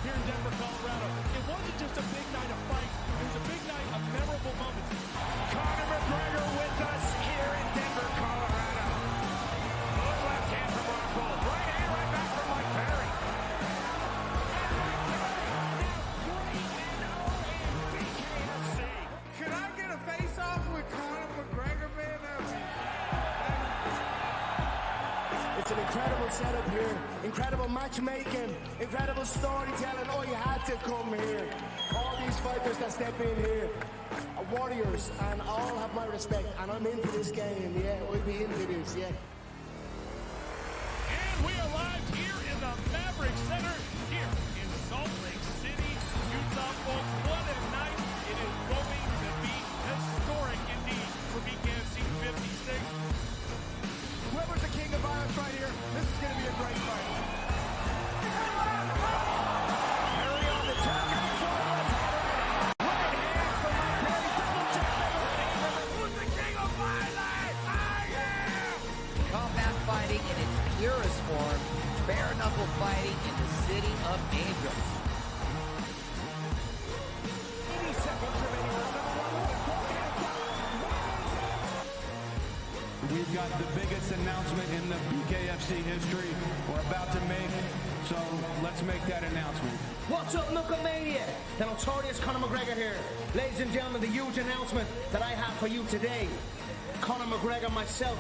here in Denver, Colorado. It wasn't just a big night of fight. It was a big night of memorable moments. Conor McGregor with us here in Denver, Colorado. Good left hand from Rockhold. Right hand right back from Mike Perry. Could I get a face-off with Conor McGregor, man? It's an incredible setup here, incredible matchmaking, incredible storytelling. Oh, you had to come here. All these fighters that step in here are warriors and all have my respect. And I'm into this game, yeah. We'll be into this, yeah. And we are live here in the Maverick Center here in Salt Lake City, Utah, folks. What a night. It is going to be historic indeed for BKFC 56. Whoever's the king of violence right here, this is going to be a great fight. Perry on the top. Right hand from Mike Perry. Double jab. Who's the king of violence? I am! Combat fighting in its purest form, bare knuckle fighting in the city of angels. 80 seconds remaining. We've got the biggest announcement in the BKFC history we're about to make, so let's make that announcement. What's up, Knucklemania? The notorious Conor McGregor here. Ladies and gentlemen, the huge announcement that I have for you today. Conor McGregor, myself,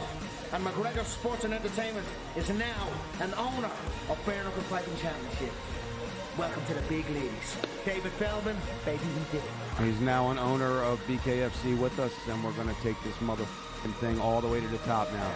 and McGregor Sports and Entertainment is now an owner of Bare Knuckle Fighting Championship. Welcome to the big leagues. David Feldman, baby, we did it. He's now an owner of BKFC with us, and we're going to take this motherfucking thing all the way to the top now.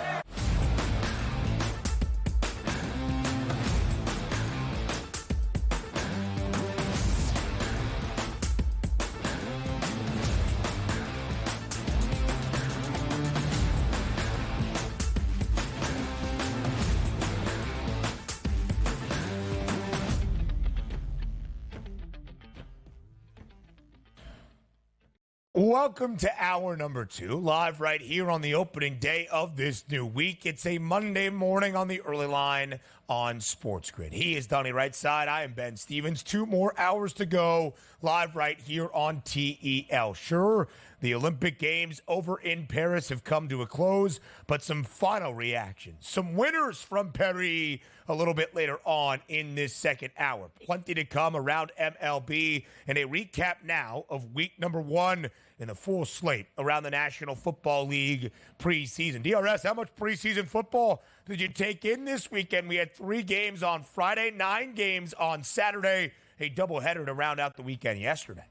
Welcome to hour number 2, live right here on the opening day of this new week. It's a Monday morning on the early line on SportsGrid. He is Donnie right side. I am Ben Stevens. 2 more hours to go, live right here on TEL. Sure, the Olympic Games over in Paris have come to a close, but some final reactions, some winners from Paris a little bit later on in this second hour. Plenty to come around MLB, and a recap now of week number 1 in the full slate around the National Football League preseason. DRS, how much preseason football did you take in this weekend? We had 3 games on Friday, 9 games on Saturday, a doubleheader to round out the weekend yesterday.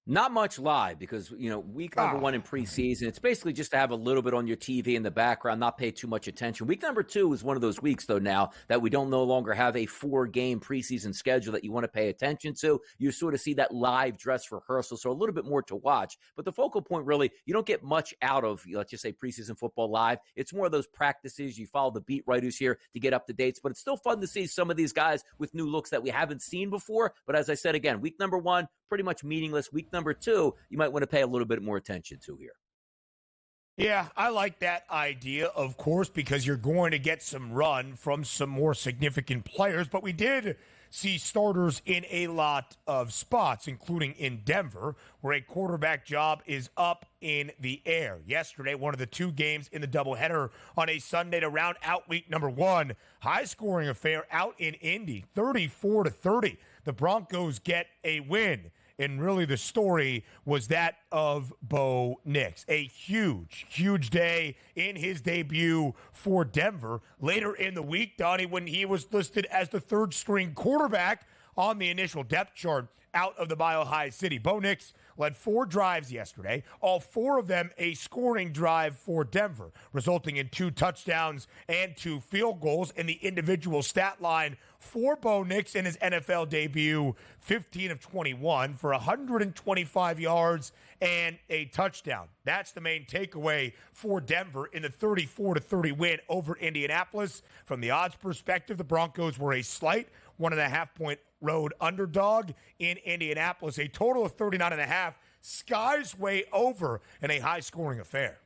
Not much live because, week number 1 in preseason, it's basically just to have a little bit on your TV in the background, not pay too much attention. Week number 2 is one of those weeks, though, now that we don't no longer have a 4-game preseason schedule that you want to pay attention to. You sort of see that live dress rehearsal, so a little bit more to watch. But the focal point, really, you don't get much out of, let's just say, preseason football live. It's more of those practices. You follow the beat writers here to get up to dates, but it's still fun to see some of these guys with new looks that we haven't seen before. But as I said, again, week number 1, pretty much meaningless. Week number 2, you might want to pay a little bit more attention to here. Yeah, I like that idea, of course, because you're going to get some run from some more significant players. But we did see starters in a lot of spots, including in Denver, where a quarterback job is up in the air. Yesterday, one of the 2 games in the doubleheader on a Sunday to round out week number 1. High-scoring affair out in Indy, 34-30. The Broncos get a win. And really the story was that of Bo Nix. A huge, huge day in his debut for Denver. Later in the week, Donnie, when he was listed as the 3rd-string quarterback on the initial depth chart out of the Mile High City. Bo Nix led 4 drives yesterday, all 4 of them a scoring drive for Denver, resulting in 2 touchdowns and 2 field goals. In the individual stat line for Bo Nix in his NFL debut, 15 of 21 for 125 yards and a touchdown. That's the main takeaway for Denver in the 34-30 win over Indianapolis. From the odds perspective, the Broncos were a slight 1.5-point road underdog in Indianapolis. A total of 39.5. Skies way over in a high-scoring affair.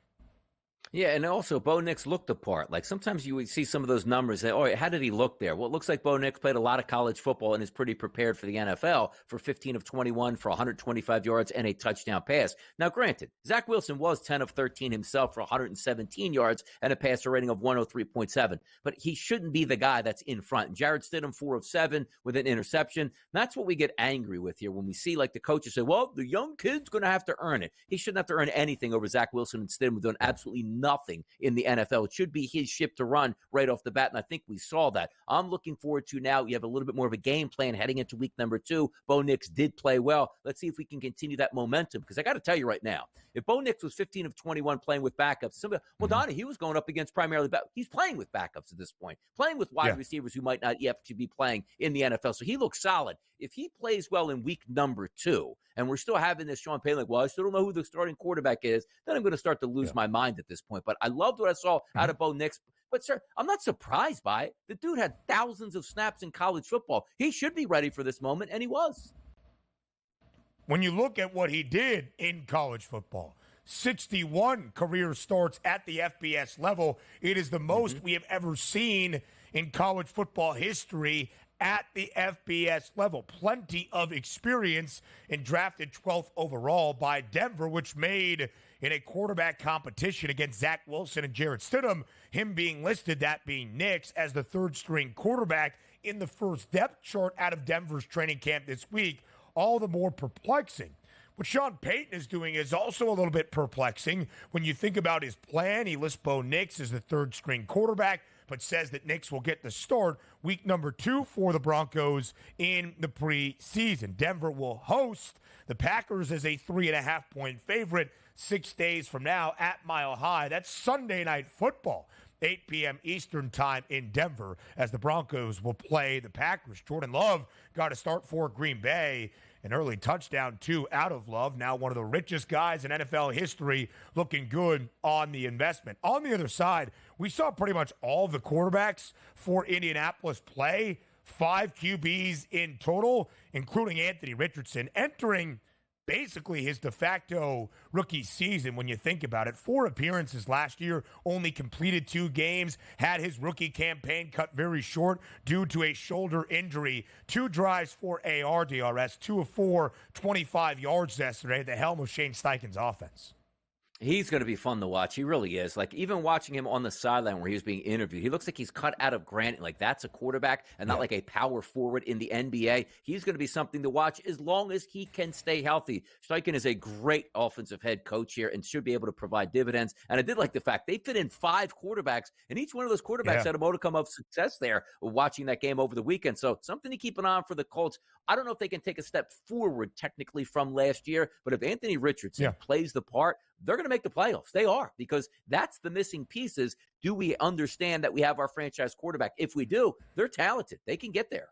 Yeah, and also Bo Nix looked the part. Like sometimes you would see some of those numbers. Say, oh, how did he look there? Well, it looks like Bo Nix played a lot of college football and is pretty prepared for the NFL for 15 of 21 for 125 yards and a touchdown pass. Now, granted, Zach Wilson was 10 of 13 himself for 117 yards and a passer rating of 103.7, but he shouldn't be the guy that's in front. Jarrett Stidham, 4 of 7 with an interception. That's what we get angry with here when we see like the coaches say, well, the young kid's going to have to earn it. He shouldn't have to earn anything over Zach Wilson and Stidham doing absolutely nothing in the NFL. It should be his ship to run right off the bat, and I think we saw that. I'm looking forward to now. You have a little bit more of a game plan heading into week number 2. Bo Nix did play well. Let's see if we can continue that momentum, because I got to tell you right now, if Bo Nix was 15 of 21 playing with backups, Donnie, he was going up against primarily he's playing with backups at this point, playing with wide receivers who might not yet be playing in the NFL. So he looks solid. If he plays well in week number 2, and we're still having this Sean Payton, like, well, I still don't know who the starting quarterback is, then I'm going to start to lose my mind at this point. But I loved what I saw out of Bo Nix. But, sir, I'm not surprised by it. The dude had thousands of snaps in college football. He should be ready for this moment, and he was. When you look at what he did in college football, 61 career starts at the FBS level. It is the most we have ever seen in college football history at the FBS level. Plenty of experience, and drafted 12th overall by Denver, which made in a quarterback competition against Zach Wilson and Jarrett Stidham, him being listed, that being Nix, as the third-string quarterback in the first depth chart out of Denver's training camp this week, all the more perplexing. What Sean Payton is doing is also a little bit perplexing. When you think about his plan, he lists Bo Nix as the third-string quarterback, but says that Nix will get the start week number 2 for the Broncos in the preseason. Denver will host the Packers as a 3.5-point favorite 6 days from now at Mile High. That's Sunday Night Football, 8 p.m. Eastern time in Denver, as the Broncos will play the Packers. Jordan Love got a start for Green Bay. An early touchdown, 2 out of Love. Now one of the richest guys in NFL history, looking good on the investment. On the other side, we saw pretty much all the quarterbacks for Indianapolis play. 5 QBs in total, including Anthony Richardson, entering basically his de facto rookie season when you think about it. 4 appearances last year, only completed 2 games, had his rookie campaign cut very short due to a shoulder injury. 2 drives for ARDRS, 2 of 4, 25 yards yesterday at the helm of Shane Steichen's offense. He's going to be fun to watch. He really is. Like, even watching him on the sideline where he was being interviewed, he looks like he's cut out of granite. Like, that's a quarterback and not like a power forward in the NBA. He's going to be something to watch as long as he can stay healthy. Steichen is a great offensive head coach here and should be able to provide dividends. And I did like the fact they fit in 5 quarterbacks, and each one of those quarterbacks had a modicum of success there watching that game over the weekend. So something to keep an eye on for the Colts. I don't know if they can take a step forward technically from last year, but if Anthony Richardson plays the part, they're going to make the playoffs. They are, because that's the missing pieces. Do we understand that we have our franchise quarterback? If we do, they're talented. They can get there.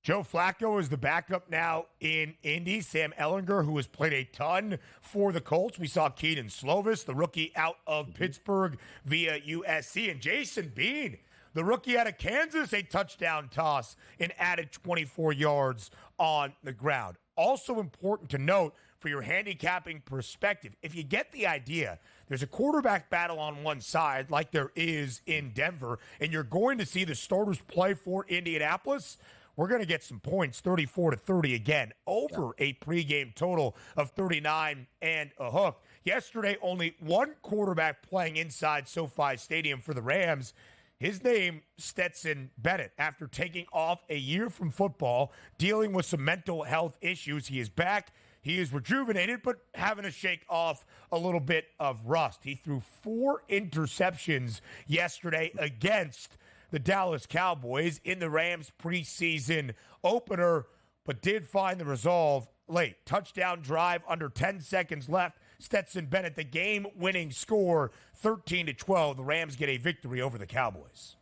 Joe Flacco is the backup now in Indy. Sam Ehlinger, who has played a ton for the Colts. We saw Keaton Slovis, the rookie out of Pittsburgh via USC. And Jason Bean, the rookie out of Kansas, a touchdown toss and added 24 yards on the ground. Also important to note for your handicapping perspective, if you get the idea, there's a quarterback battle on one side like there is in Denver, and you're going to see the starters play for Indianapolis. We're going to get some points, 34-30 again, over a pregame total of 39 and a hook. Yesterday, only one quarterback playing inside SoFi Stadium for the Rams. His name, Stetson Bennett. After taking off a year from football, dealing with some mental health issues, he is back. He is rejuvenated, but having to shake off a little bit of rust. He threw 4 interceptions yesterday against the Dallas Cowboys in the Rams preseason opener, but did find the resolve late. Touchdown drive under 10 seconds left. Stetson Bennett, the game-winning score, 13-12. The Rams get a victory over the Cowboys.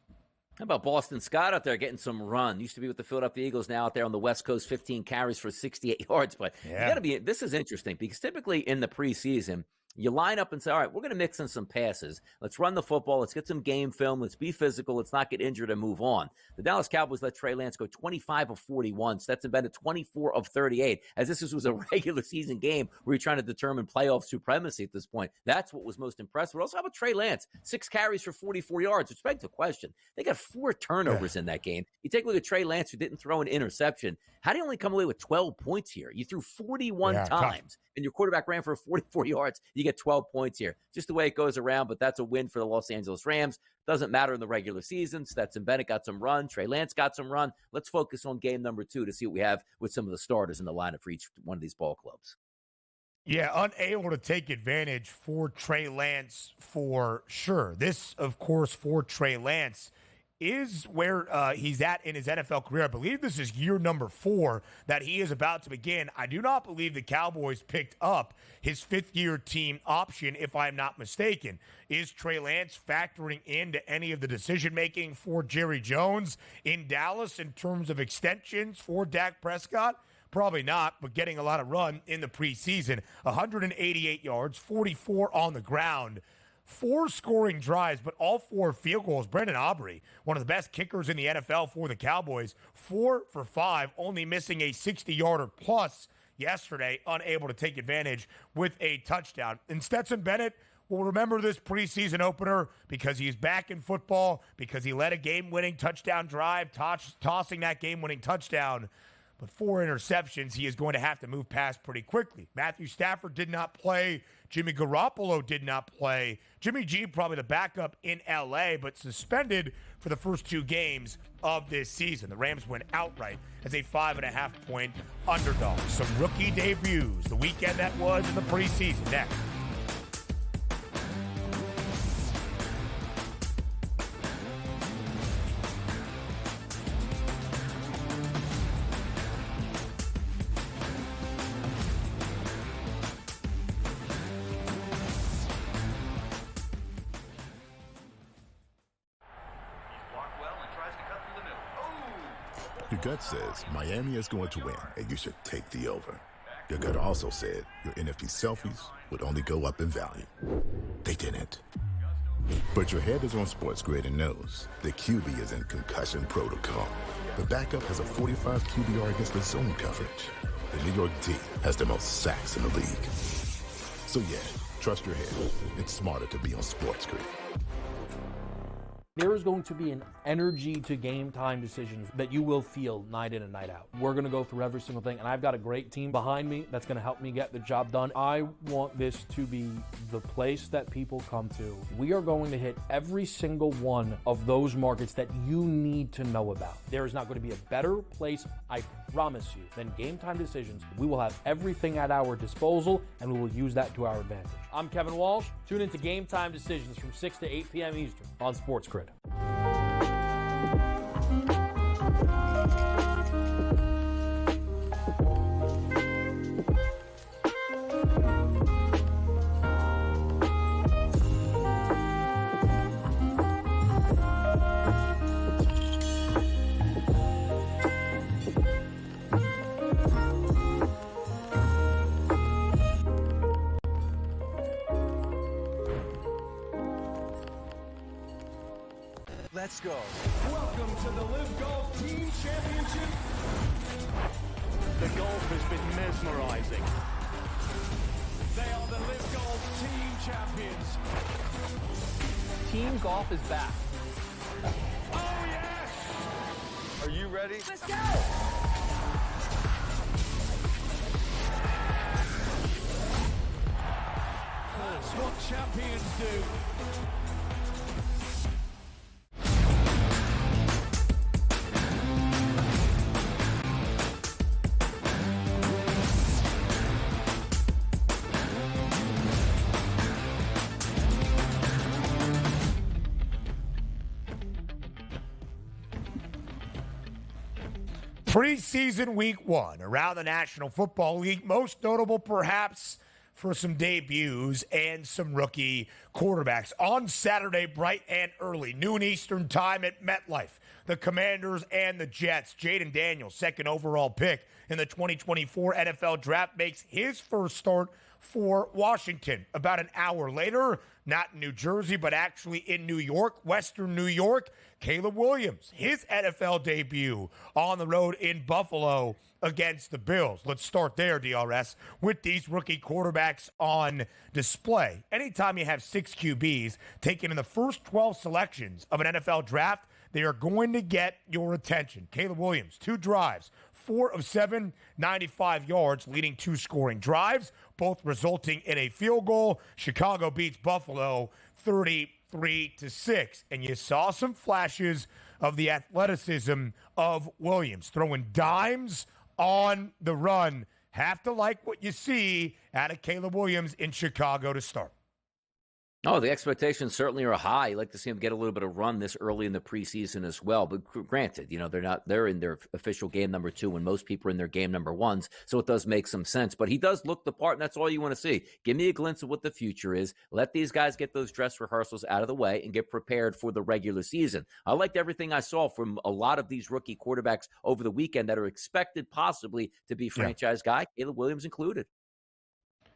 How about Boston Scott out there getting some run? Used to be with the Philadelphia Eagles, now out there on the West Coast, 15 carries for 68 yards. But you got to be. This is interesting because typically in the preseason, You line up and say, all right, we're going to mix in some passes. Let's run the football. Let's get some game film. Let's be physical. Let's not get injured and move on. The Dallas Cowboys let Trey Lance go 25 of 41. Stetson Bennett 24 of 38. As this was a regular season game where you're trying to determine playoff supremacy at this point. That's what was most impressive. But also, how about Trey Lance? 6 carries for 44 yards, which begs the question. They got 4 turnovers in that game. You take a look at Trey Lance, who didn't throw an interception. How do you only come away with 12 points here? You threw 41 times, and your quarterback ran for 44 yards. You get 12 points here. Just the way it goes around, but that's a win for the Los Angeles Rams. Doesn't matter in the regular season. Stetson Bennett got some run. Trey Lance got some run. Let's focus on game number 2 to see what we have with some of the starters in the lineup for each one of these ball clubs. Yeah, unable to take advantage for Trey Lance for sure. This, of course, for Trey Lance is where he's at in his NFL career. I believe this is year number 4 that he is about to begin. I do not believe the Cowboys picked up his 5th-year team option, if I'm not mistaken. Is Trey Lance factoring into any of the decision-making for Jerry Jones in Dallas in terms of extensions for Dak Prescott? Probably not, but getting a lot of run in the preseason. 188 yards, 44 on the ground. 4 scoring drives, but all 4 field goals. Brendan Aubrey, one of the best kickers in the NFL for the Cowboys, 4 for 5, only missing a 60-yarder plus yesterday, unable to take advantage with a touchdown. And Stetson Bennett will remember this preseason opener because he's back in football, because he led a game-winning touchdown drive, tossing that game-winning touchdown. But 4 interceptions, he is going to have to move past pretty quickly. Matthew Stafford did not play. Jimmy Garoppolo did not play. Jimmy G, probably the backup in L.A., but suspended for the first 2 games of this season. The Rams went outright as a 5.5-point underdog. Some rookie debuts, the weekend that was in the preseason. Next. Your gut says Miami is going to win, and you should take the over. Your gut also said your NFT selfies would only go up in value. They didn't. But your head is on SportsGrid and knows the QB is in concussion protocol. The backup has a 45 QBR against the zone coverage. The New York D has the most sacks in the league. So yeah, trust your head. It's smarter to be on SportsGrid. There is going to be an energy to game time decisions that you will feel night in and night out. We're going to go through every single thing, and I've got a great team behind me that's going to help me get the job done. I want this to be the place that people come to. We are going to hit every single one of those markets that you need to know about. There is not going to be a better place, I promise you, than Game Time Decisions. We will have everything at our disposal, and we will use that to our advantage. I'm Kevin Walsh. Tune into Game Time Decisions from 6 to 8 p.m. Eastern on SportsGrid. Let's go. Welcome to the Live Golf Team Championship. The golf has been mesmerizing. They are the Live Golf Team Champions. Team golf is back. Oh, yes! Are you ready? Let's go! That's what champions do. Preseason week 1 around the National Football League, most notable perhaps for some debuts and some rookie quarterbacks. On Saturday, bright and early, noon Eastern time at MetLife, the Commanders and the Jets. Jaden Daniels, second overall pick in the 2024 NFL Draft, makes his first start for Washington. About an hour later, not in New Jersey, but actually in New York, Western New York, Caleb Williams, his NFL debut on the road in Buffalo against the Bills. Let's start there, DRS, with these rookie quarterbacks on display. Anytime you have 6 QBs taken in the first 12 selections of an NFL draft, they are going to get your attention. Caleb Williams, 2 drives, 4 of 7, 95 yards, leading 2 scoring drives, both resulting in a field goal. Chicago beats Buffalo 33-6. And you saw some flashes of the athleticism of Williams, throwing dimes on the run. Have to like what you see out of Caleb Williams in Chicago to start. Oh, the expectations certainly are high. You'd like to see him get a little bit of run this early in the preseason as well. But granted, they're in their official game number 2 when most people are in their game number 1s. So it does make some sense. But he does look the part, and that's all you want to see. Give me a glimpse of what the future is. Let these guys get those dress rehearsals out of the way and get prepared for the regular season. I liked everything I saw from a lot of these rookie quarterbacks over the weekend that are expected possibly to be franchise guy, Caleb Williams included.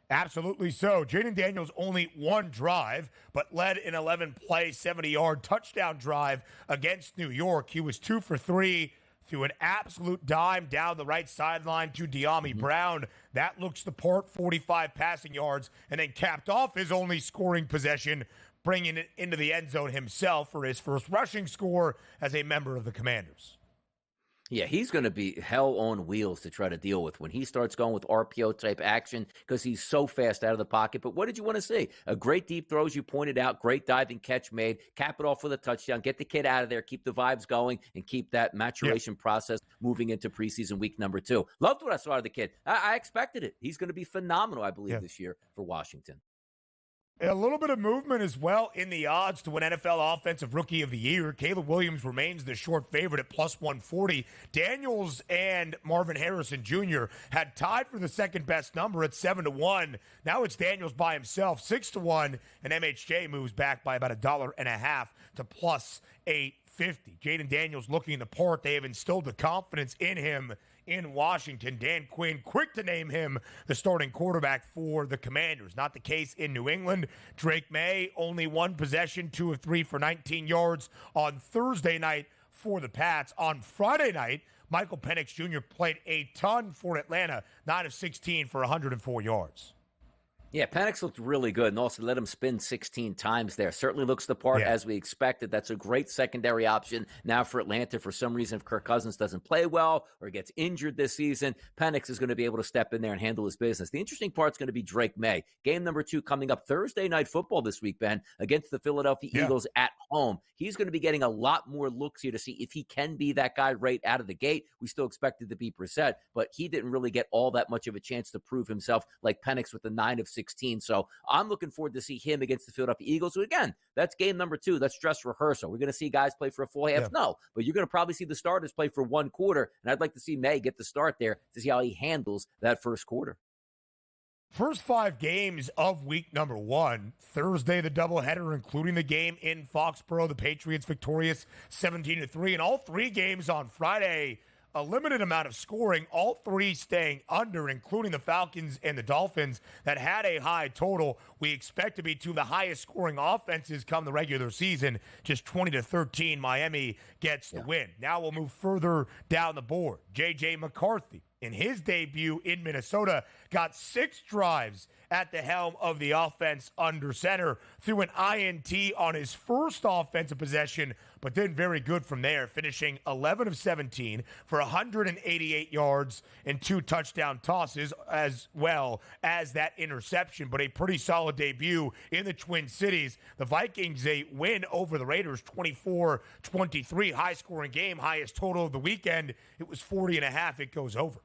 Absolutely so. Jaden Daniels only 1 drive, but led an 11-play, 70-yard touchdown drive against New York. He was 2 for 3 through an absolute dime down the right sideline to De'Ami Brown. That looks the part, 45 passing yards, and then capped off his only scoring possession, bringing it into the end zone himself for his first rushing score as a member of the Commanders. Yeah, he's going to be hell on wheels to try to deal with when he starts going with RPO-type action because he's so fast out of the pocket. But what did you want to see? A great deep throw, as you pointed out, great diving catch made, cap it off with a touchdown, get the kid out of there, keep the vibes going, and keep that maturation process moving into preseason week number 2. Loved what I saw out of the kid. I expected it. He's going to be phenomenal, I believe, this year for Washington. A little bit of movement as well in the odds to win NFL Offensive Rookie of the Year. Caleb Williams remains the short favorite at plus 140. Daniels and Marvin Harrison Jr. had tied for the second best number at 7-1. Now it's Daniels by himself, 6-1, and MHJ moves back by about $1.50 to plus 850. Jaden Daniels looking the part. They have instilled the confidence in him in Washington. Dan Quinn quick to name him the starting quarterback for the Commanders. Not the case in New England. Drake May only 1 possession, 2 of 3 for 19 yards on Thursday night for the Pats. On Friday night, Michael Penix Jr. played a ton for Atlanta, 9 of 16 for 104 yards. Yeah, Penix looked really good, and also let him spin 16 times there. Certainly looks the part as we expected. That's a great secondary option now for Atlanta. For some reason, if Kirk Cousins doesn't play well or gets injured this season, Penix is going to be able to step in there and handle his business. The interesting part is going to be Drake May. Game number 2 coming up Thursday Night Football this week, Ben, against the Philadelphia Eagles at home. He's going to be getting a lot more looks here to see if he can be that guy right out of the gate. We still expected to be Brissett, but he didn't really get all that much of a chance to prove himself like Penix with the 9 of 16. So I'm looking forward to see him against the Philadelphia Eagles. So again, that's game number 2. That's dress rehearsal. We're going to see guys play for a full half? No, but you're going to probably see the starters play for 1 quarter. And I'd like to see May get the start there to see how he handles that first quarter. First 5 games of week number 1. Thursday, the doubleheader, including the game in Foxborough. The Patriots victorious 17-3. And all 3 games on Friday, a limited amount of scoring, all 3 staying under, including the Falcons and the Dolphins that had a high total. We expect to be 2 of the highest scoring offenses come the regular season. Just 20-13, Miami gets the win. Now we'll move further down the board. J.J. McCarthy, in his debut in Minnesota, got 6 drives at the helm of the offense under center, threw an INT on his first offensive possession, but then very good from there, finishing 11 of 17 for 188 yards and 2 touchdown tosses, as well as that interception. But a pretty solid debut in the Twin Cities. The Vikings, a win over the Raiders, 24-23, high-scoring game, highest total of the weekend. It was 40.5. It goes over.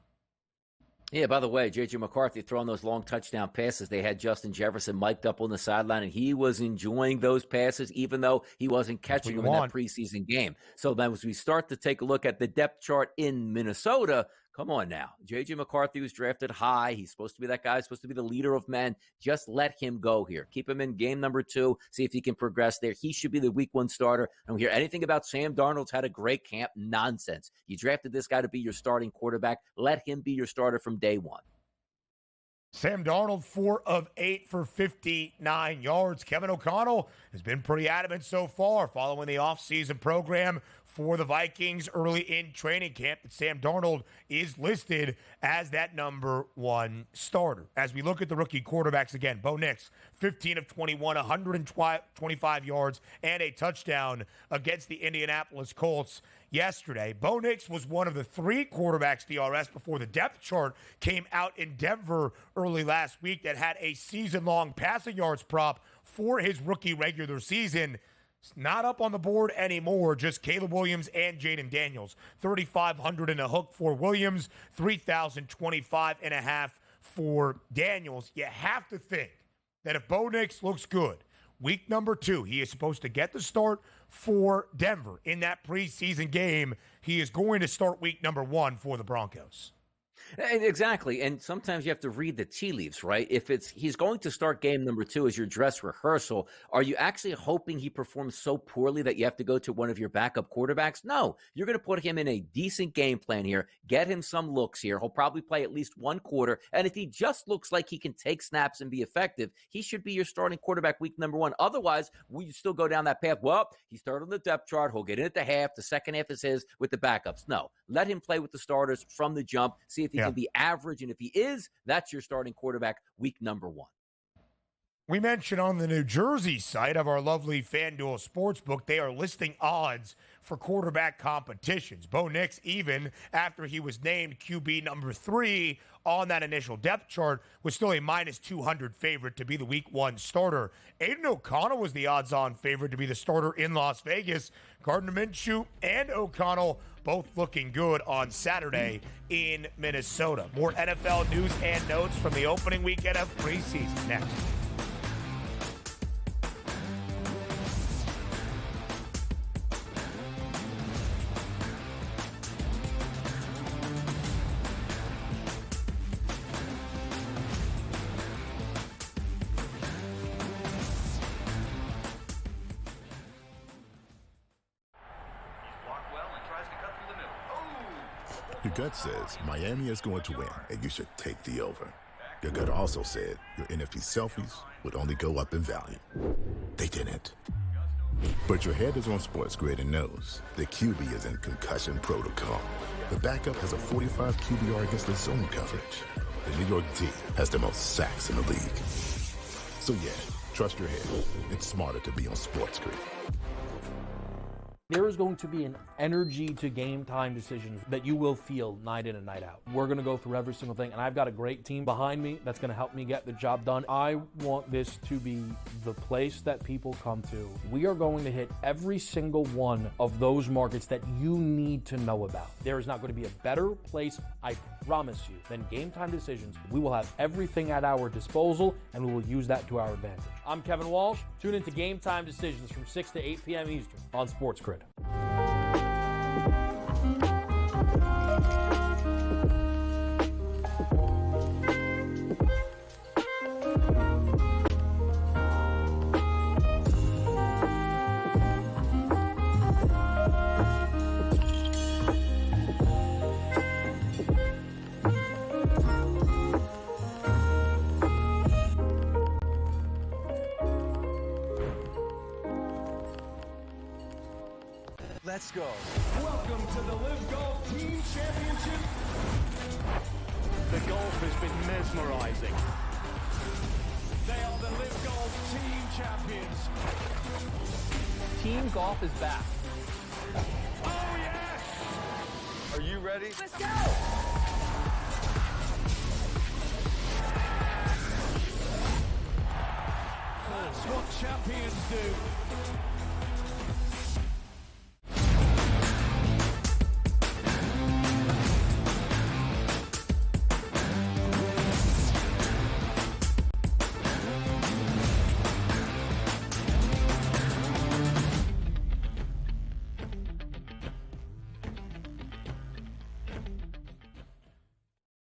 Yeah, by the way, J.J. McCarthy throwing those long touchdown passes. They had Justin Jefferson mic'd up on the sideline, and he was enjoying those passes, even though he wasn't catching them in that preseason game. So then as we start to take a look at the depth chart in Minnesota, come on now. J.J. McCarthy was drafted high. He's supposed to be that guy. He's supposed to be the leader of men. Just let him go here. Keep him in game number 2. See if he can progress there. He should be the week 1 starter. I don't hear anything about Sam Darnold's had a great camp. Nonsense. You drafted this guy to be your starting quarterback. Let him be your starter from day 1. Sam Darnold, 4 of 8 for 59 yards. Kevin O'Connell has been pretty adamant so far following the offseason program for the Vikings early in training camp that Sam Darnold is listed as that number 1 starter. As we look at the rookie quarterbacks again, Bo Nix, 15 of 21, 125 yards and a touchdown against the Indianapolis Colts yesterday. Bo Nix was one of the 3 quarterbacks DRS before the depth chart came out in Denver early last week that had a season-long passing yards prop for his rookie regular season. It's not up on the board anymore, just Caleb Williams and Jaden Daniels. 3,500 in a hook for Williams, 3,025 and a half for Daniels. You have to think that if Bo Nix looks good, week number 2, he is supposed to get the start for Denver in that preseason game. He is going to start week number 1 for the Broncos. Exactly. And sometimes you have to read the tea leaves, right? If he's going to start game number 2 as your dress rehearsal, are you actually hoping he performs so poorly that you have to go to one of your backup quarterbacks? No, you're going to put him in a decent game plan here, get him some looks here. He'll probably play at least 1 quarter. And if he just looks like he can take snaps and be effective, he should be your starting quarterback week number 1. Otherwise, we still go down that path. Well, he started on the depth chart. He'll get in at the half. The second half is his with the backups. No, let him play with the starters from the jump. See if he can be average. And if he is, that's your starting quarterback week number 1. We mentioned on the New Jersey site of our lovely FanDuel Sportsbook, they are listing odds for quarterback competitions. Bo Nix, even after he was named QB number 3 on that initial depth chart, was still a minus 200 favorite to be the week 1 starter. Aiden O'Connell was the odds-on favorite to be the starter in Las Vegas. Gardner Minshew and O'Connell both looking good on Saturday in Minnesota. More NFL news and notes from the opening weekend of preseason next. Your gut says Miami is going to win, and you should take the over. Your gut also said your NFT selfies would only go up in value. They didn't. But your head is on SportsGrid and knows the QB is in concussion protocol. The backup has a 45 QBR against the zone coverage. The New York D has the most sacks in the league. So yeah, trust your head. It's smarter to be on SportsGrid. There is going to be an energy to game time decisions that you will feel night in and night out. We're going to go through every single thing, and I've got a great team behind me that's going to help me get the job done. I want this to be the place that people come to. We are going to hit every single one of those markets that you need to know about. There is not going to be a better place, I promise you, than Game Time Decisions. We will have everything at our disposal, and we will use that to our advantage. I'm Kevin Walsh. Tune into Game Time Decisions from 6 to 8 p.m. Eastern on SportsGrid. Let's go. Welcome to the Live Golf Team Championship. The golf has been mesmerizing. They are the Live Golf Team Champions. Team golf is back. Oh, yes! Are you ready? Let's go! That's what champions do.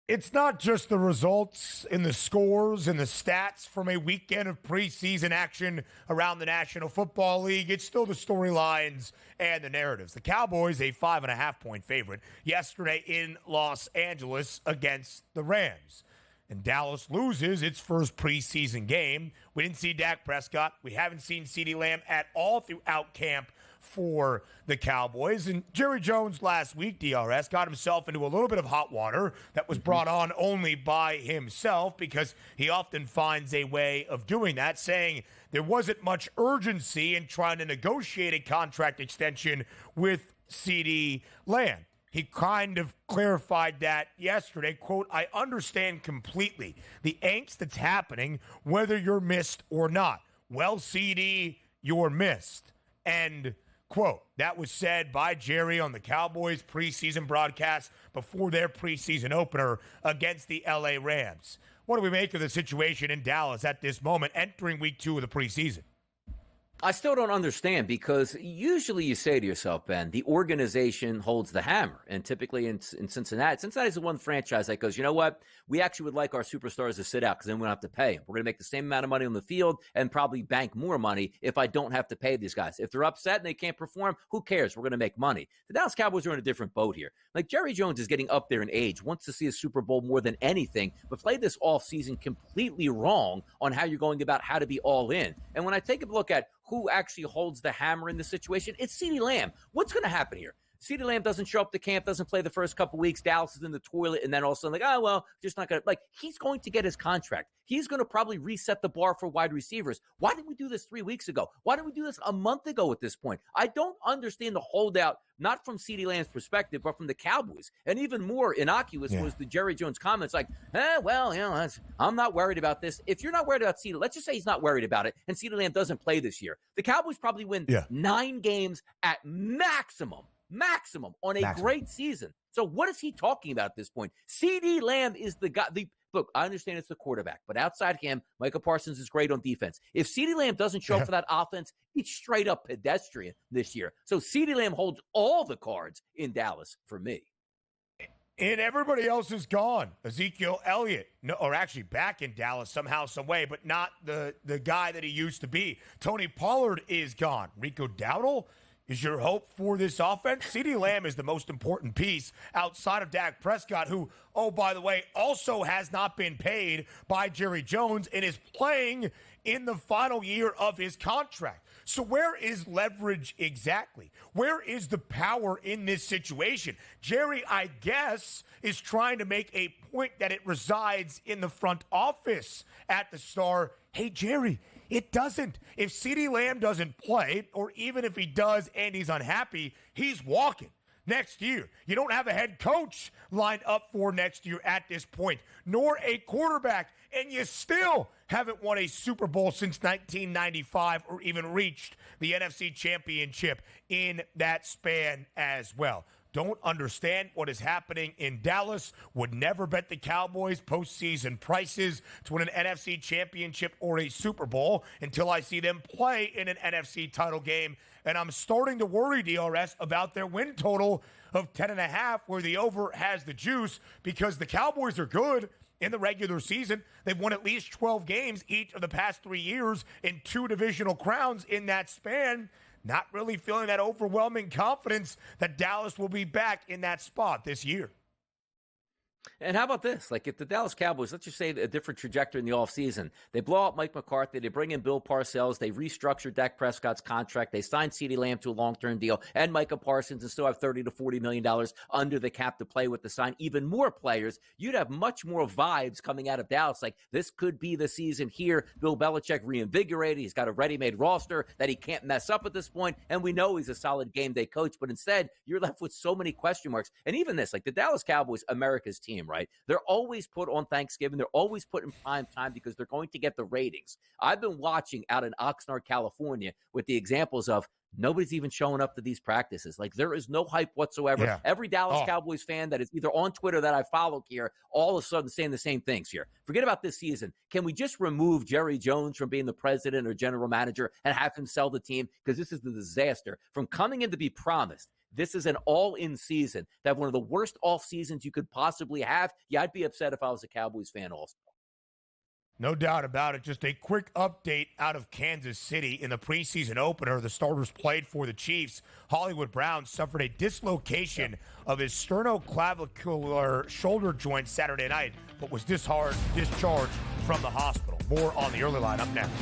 It's not just the results and the scores and the stats from a weekend of preseason action around the National Football League. It's still the storylines and the narratives. The Cowboys, a 5.5-point favorite yesterday in Los Angeles against the Rams. and Dallas loses its first preseason game. We didn't see Dak Prescott. We haven't seen CeeDee Lamb at all throughout camp for the Cowboys. And Jerry Jones last week, DRS, got himself into a little bit of hot water that was brought on only by himself, because he often finds a way of doing that, saying there wasn't much urgency in trying to negotiate a contract extension with CeeDee Lamb. He kind of clarified that yesterday. Quote, "I understand completely the angst that's happening, whether you're missed or not. Well, CD, you're missed." End quote. That was said by Jerry on the Cowboys preseason broadcast before their preseason opener against the LA Rams. What do we make of the situation in Dallas at this moment, entering week 2 of the preseason? I still don't understand, because usually you say to yourself, Ben, the organization holds the hammer. And typically in Cincinnati's the one franchise that goes, you know what? We actually would like our superstars to sit out, because then we don't have to pay them. We're going to make the same amount of money on the field and probably bank more money if I don't have to pay these guys. If they're upset and they can't perform, who cares? We're going to make money. The Dallas Cowboys are in a different boat here. Like, Jerry Jones is getting up there in age, wants to see a Super Bowl more than anything, but played this offseason completely wrong on how you're going about how to be all in. And when I take a look at who actually holds the hammer in this situation, it's CeeDee Lamb. What's going to happen here? CeeDee Lamb doesn't show up to camp, doesn't play the first couple weeks. Dallas is in the toilet, and then all of a sudden, like, oh, well, just not going to. Like, he's going to get his contract. He's going to probably reset the bar for wide receivers. Why didn't we do this 3 weeks ago? Why didn't we do this a month ago at this point? I don't understand the holdout, not from CeeDee Lamb's perspective, but from the Cowboys. And even more innocuous was the Jerry Jones comments like, well, you know, I'm not worried about this. If you're not worried about CeeDee, let's just say he's not worried about it, and CeeDee Lamb doesn't play this year. The Cowboys probably win 9 games at maximum on a great season. So what is he talking about at this point? CeeDee Lamb is the guy. Look, I understand it's the quarterback, but outside him, Micah Parsons is great on defense. If CeeDee Lamb doesn't show up for that offense, he's straight up pedestrian this year. So CeeDee Lamb holds all the cards in Dallas for me. And everybody else is gone. Ezekiel Elliott, or actually back in Dallas somehow, some way, but not the guy that he used to be. Tony Pollard is gone. Rico Dowdle is your hope for this offense. CeeDee Lamb is the most important piece outside of Dak Prescott, who, oh, by the way, also has not been paid by Jerry Jones and is playing in the final year of his contract. So where is leverage exactly? Where is the power in this situation? Jerry, I guess, is trying to make a point that it resides in the front office at the Star. Hey, Jerry, it doesn't. If CeeDee Lamb doesn't play, or even if he does and he's unhappy, he's walking next year. You don't have a head coach lined up for next year at this point, nor a quarterback, and you still haven't won a Super Bowl since 1995 or even reached the NFC Championship in that span as well. Don't understand what is happening in Dallas. Would never bet the Cowboys postseason prices to win an NFC championship or a Super Bowl until I see them play in an NFC title game. And I'm starting to worry, DRS, about their win total of 10.5, where the over has the juice, because the Cowboys are good in the regular season. They've won at least 12 games each of the past 3 years in 2 divisional crowns in that span. Not really feeling that overwhelming confidence that Dallas will be back in that spot this year. And how about this? Like, if the Dallas Cowboys, let's just say a different trajectory in the offseason, they blow out Mike McCarthy, they bring in Bill Parcells, they restructure Dak Prescott's contract, they sign CeeDee Lamb to a long-term deal, and Micah Parsons, and still have $30 to $40 million under the cap to play with, to sign even more players, you'd have much more vibes coming out of Dallas. Like, this could be the season here. Bill Belichick reinvigorated. He's got a ready-made roster that he can't mess up at this point, and we know he's a solid game day coach, but instead, you're left with so many question marks. And even this, like, the Dallas Cowboys, America's team, right? They're always put on Thanksgiving. They're always put in prime time because they're going to get the ratings. I've been watching out in Oxnard, California, with the examples of nobody's even showing up to these practices. Like, there is no hype whatsoever. Yeah. Every Dallas Cowboys fan that is either on Twitter that I follow here, all of a sudden saying the same things here. Forget about this season. Can we just remove Jerry Jones from being the president or general manager and have him sell the team? Because this is the disaster. From coming in to be promised, this is an all-in season. That have one of the worst off seasons you could possibly have. Yeah, I'd be upset if I was a Cowboys fan also. No doubt about it. Just a quick update out of Kansas City. In the preseason opener, the starters played for the Chiefs. Hollywood Brown suffered a dislocation of his sternoclavicular shoulder joint Saturday night, but was discharged from the hospital. More on the early line up next.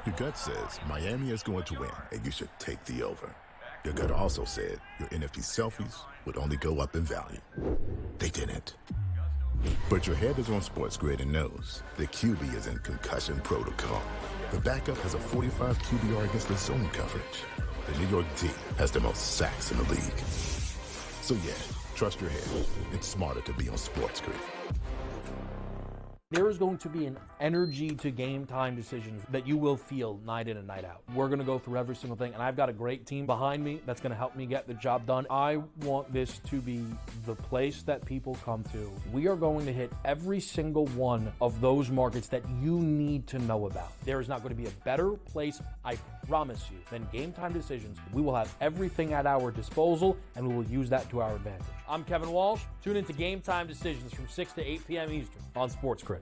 Your gut says Miami is going to win, and you should take the over. Your gut also said your NFT selfies would only go up in value. They didn't. But your head is on SportsGrid and knows the QB is in concussion protocol. The backup has a 45 QBR against the zone coverage. The New York D has the most sacks in the league. So yeah, trust your head. It's smarter to be on SportsGrid. There is going to be an energy to game time decisions that you will feel night in and night out. We're going to go through every single thing, and I've got a great team behind me that's going to help me get the job done. I want this to be the place that people come to. We are going to hit every single one of those markets that you need to know about. There is not going to be a better place, I promise you, than Game Time Decisions. We will have everything at our disposal, and we will use that to our advantage. I'm Kevin Walsh. Tune into Game Time Decisions from 6 to 8 p.m. Eastern on SportsGrid.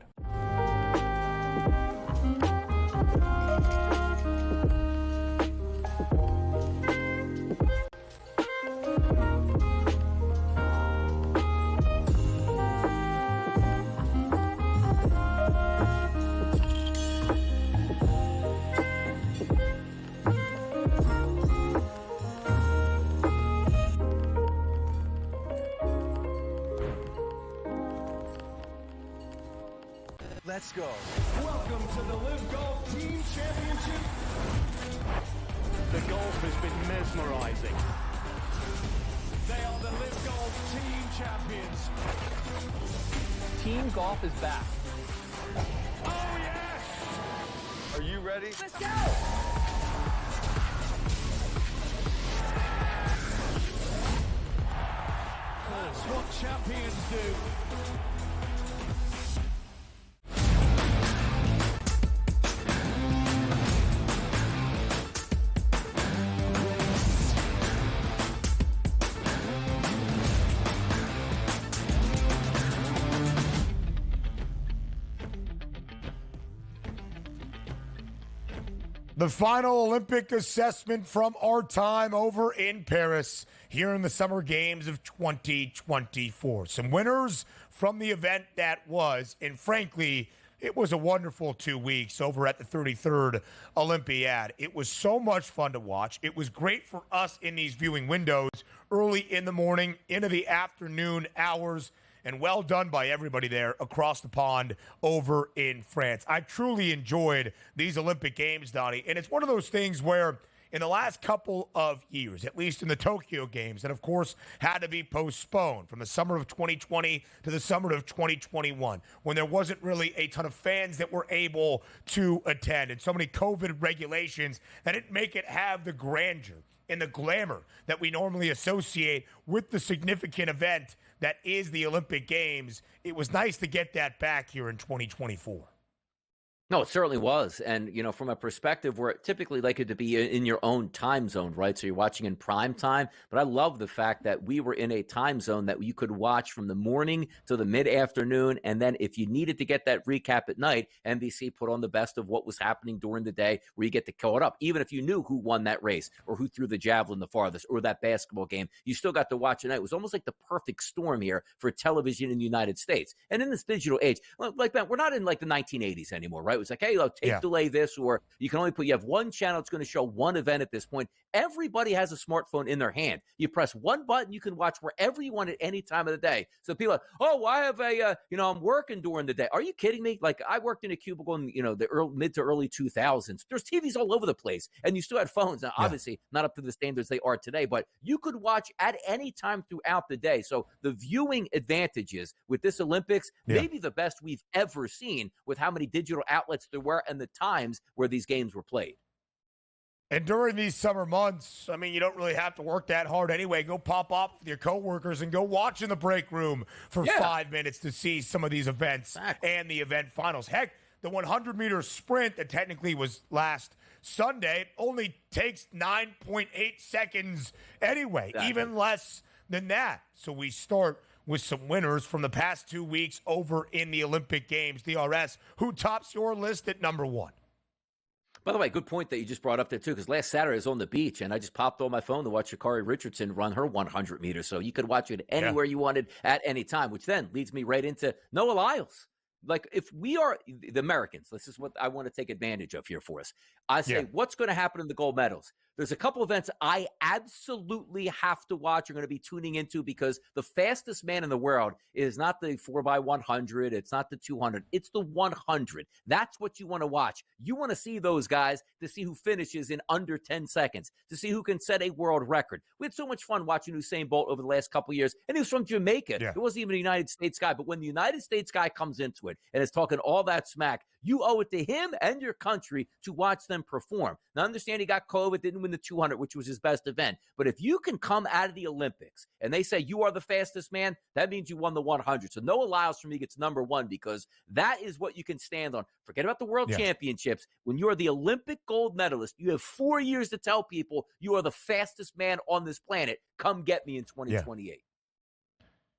Let's go. Welcome to the Live Golf Team Championship. The golf has been mesmerizing. They are the Live Golf Team Champions. Team golf is back. Oh, yes! Are you ready? Let's go! That's what champions do. The final Olympic assessment from our time over in Paris here in the Summer Games of 2024. Some winners from the event that was, and frankly, it was a wonderful 2 weeks over at the 33rd Olympiad. It was so much fun to watch. It was great for us in these viewing windows early in the morning, into the afternoon hours, and well done by everybody there across the pond over in France. I truly enjoyed these Olympic Games, Donnie, and it's one of those things where in the last couple of years, at least in the Tokyo Games, that of course had to be postponed from the summer of 2020 to the summer of 2021, when there wasn't really a ton of fans that were able to attend, and so many COVID regulations that didn't make it have the grandeur and the glamour that we normally associate with the significant event that is the Olympic Games. It was nice to get that back here in 2024. No, it certainly was. And, you know, from a perspective where typically like it to be in your own time zone, right? So you're watching in prime time. But I love the fact that we were in a time zone that you could watch from the morning to the mid-afternoon. And then if you needed to get that recap at night, NBC put on the best of what was happening during the day where you get to call it up. Even if you knew who won that race or who threw the javelin the farthest or that basketball game, you still got to watch it. It was almost like the perfect storm here for television in the United States. And in this digital age, like, man, we're not in like the 1980s anymore, right? It was like, hey, tape delay this, or you can only you have one channel that's going to show one event at this point. Everybody has a smartphone in their hand. You press one button, you can watch wherever you want at any time of the day. So people are, oh, I have I'm working during the day. Are you kidding me? Like, I worked in a cubicle in, the mid to early 2000s. There's TVs all over the place, and you still had phones. Now, obviously, not up to the standards they are today, but you could watch at any time throughout the day. So the viewing advantages with this Olympics, maybe the best we've ever seen with how many digital outlets there were and the times where these games were played. And during these summer months, I mean, you don't really have to work that hard anyway. Go pop up with your coworkers and go watch in the break room for 5 minutes to see some of these events and the event finals. Heck, the 100-meter sprint that technically was last Sunday only takes 9.8 seconds anyway, even less than that. So we start with some winners from the past 2 weeks over in the Olympic Games. DRS, who tops your list at number 1? By the way, good point that you just brought up there, too, because last Saturday I was on the beach, and I just popped on my phone to watch Sha'Carri Richardson run her 100 meters. So you could watch it anywhere you wanted at any time, which then leads me right into Noah Lyles. Like, if we are the Americans, this is what I want to take advantage of here for us. I say, what's going to happen in the gold medals? There's a couple events I absolutely have to watch. You're going to be tuning into because the fastest man in the world is not the 4x100. It's not the 200. It's the 100. That's what you want to watch. You want to see those guys to see who finishes in under 10 seconds, to see who can set a world record. We had so much fun watching Usain Bolt over the last couple of years, and he was from Jamaica. It wasn't even a United States guy, but when the United States guy comes into it and is talking all that smack, you owe it to him and your country to watch them perform. Now, understand he got COVID, didn't win the 200, which was his best event. But if you can come out of the Olympics and they say you are the fastest man, that means you won the 100. So Noah Lyles for me gets number 1 because that is what you can stand on. Forget about the World Championships. When you are the Olympic gold medalist, you have 4 years to tell people you are the fastest man on this planet. Come get me in 2028.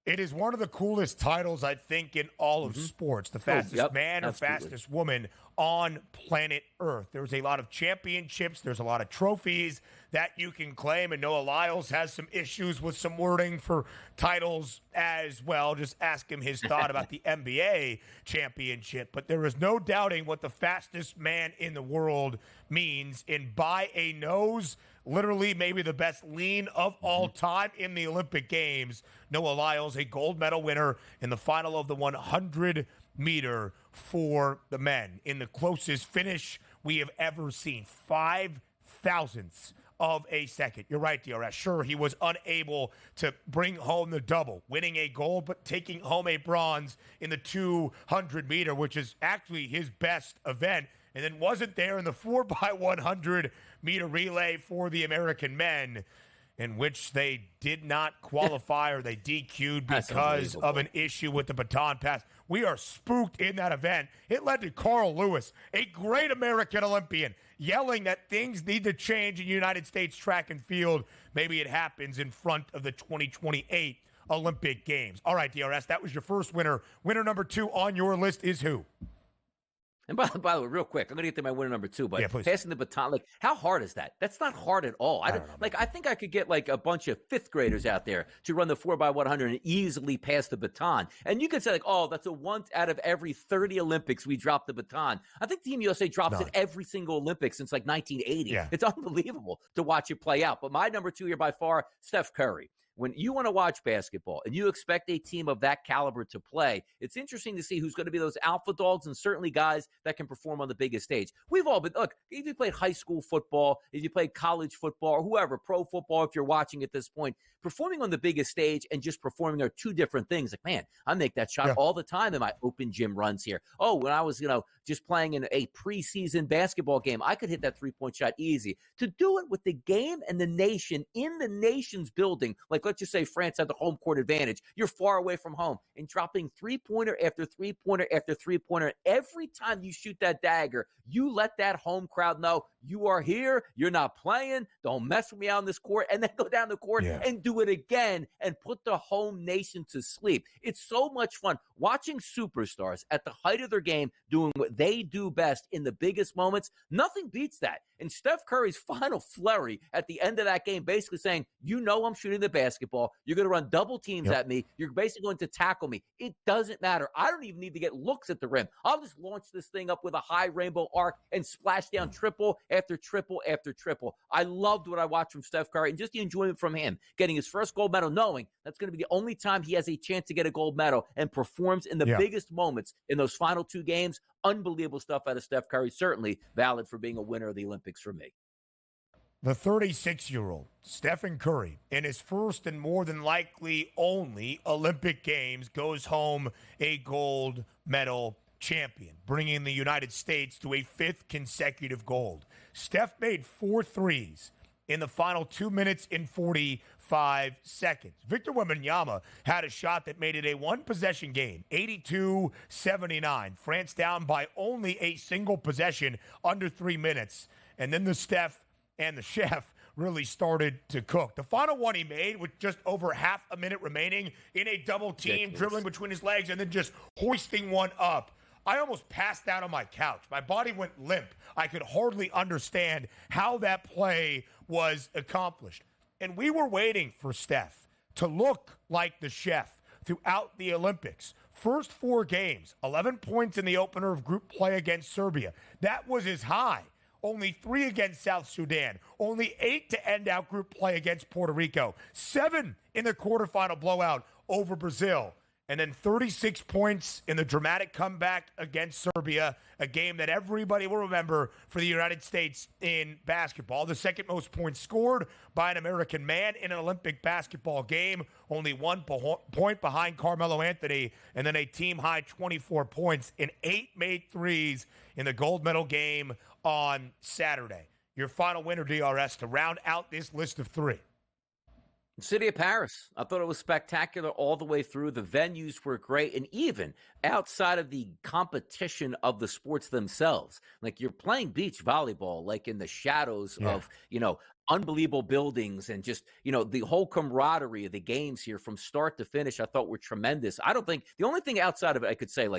It is one of the coolest titles, I think, in all of sports. The fastest man or fastest woman on planet Earth. There's a lot of championships. There's a lot of trophies that you can claim. And Noah Lyles has some issues with some wording for titles as well. Just ask him his thought about the NBA championship. But there is no doubting what the fastest man in the world means. And by a nose, literally maybe the best lean of all time in the Olympic Games. Noah Lyles, a gold medal winner in the final of the 100-meter for the men. In the closest finish we have ever seen, 5 thousandths of a second. You're right, DRS. Sure, he was unable to bring home the double, winning a gold, but taking home a bronze in the 200-meter, which is actually his best event. And then wasn't there in the 4x100-meter relay for the American men, in which they did not qualify or they DQ'd because of an issue with the baton pass. We are spooked in that event. It led to Carl Lewis, a great American Olympian, yelling that things need to change in United States track and field. Maybe it happens in front of the 2028 Olympic Games. All right, DRS, that was your first winner. Winner number 2 on your list is who? And by the way, real quick, I'm going to get to my winner number 2, but passing the baton, like, how hard is that? That's not hard at all. I don't know, I think I could get like a bunch of 5th graders out there to run the 4x100 and easily pass the baton. And you could say like, oh, that's a once out of every 30 Olympics we drop the baton. I think Team USA drops it every single Olympic since like 1980. It's unbelievable to watch it play out. But my number 2 here by far, Steph Curry. When you want to watch basketball and you expect a team of that caliber to play, it's interesting to see who's going to be those alpha dogs and certainly guys that can perform on the biggest stage. We've all been, look, if you played high school football, if you played college football, or whoever, pro football, if you're watching at this point, performing on the biggest stage and just performing are two different things. Like, man, I make that shot all the time in my open gym runs here. Oh, when I was, just playing in a preseason basketball game, I could hit that 3-point shot easy. To do it with the game and the nation in the nation's building, like let's just say France had the home court advantage. You're far away from home and dropping 3-pointer after 3-pointer after 3-pointer. Every time you shoot that dagger, you let that home crowd know you are here. You're not playing. Don't mess with me on this court. And then go down the court and do it again and put the home nation to sleep. It's so much fun watching superstars at the height of their game doing what they do best in the biggest moments. Nothing beats that. And Steph Curry's final flurry at the end of that game basically saying, I'm shooting the basketball. You're going to run double teams at me. You're basically going to tackle me. It doesn't matter. I don't even need to get looks at the rim. I'll just launch this thing up with a high rainbow arc and splash down triple after triple after triple. I loved what I watched from Steph Curry and just the enjoyment from him getting his first gold medal, knowing that's going to be the only time he has a chance to get a gold medal and performs in the biggest moments in those final 2 games. Unbelievable stuff out of Steph Curry. Certainly valid for being a winner of the Olympics for me. The 36-year-old Stephen Curry, in his first and more than likely only Olympic Games, goes home a gold medal champion, bringing the United States to a 5th consecutive gold. Steph made 4 threes in the final 2 minutes and 45 seconds. Victor Wembanyama had a shot that made it a one-possession game, 82-79. France down by only a single possession under 3 minutes. And then the Steph and the Chef really started to cook. The final one he made with just over half a minute remaining in a double team, dribbling between his legs and then just hoisting one up. I almost passed out on my couch. My body went limp. I could hardly understand how that play was accomplished. And we were waiting for Steph to look like the Chef throughout the Olympics. First 4 games, 11 points in the opener of group play against Serbia. That was his high. Only 3 against South Sudan. Only 8 to end out group play against Puerto Rico. 7 in the quarterfinal blowout over Brazil. And then 36 points in the dramatic comeback against Serbia, a game that everybody will remember for the United States in basketball. The second most points scored by an American man in an Olympic basketball game, only 1 point behind Carmelo Anthony, and then a team-high 24 points and 8 made threes in the gold medal game on Saturday. Your final winner, DRS, to round out this list of 3. City of Paris. I thought it was spectacular all the way through. The venues were great. And even outside of the competition of the sports themselves, like you're playing beach volleyball, like in the shadows of, unbelievable buildings and just, the whole camaraderie of the games here from start to finish, I thought were tremendous. I don't think the only thing outside of it I could say,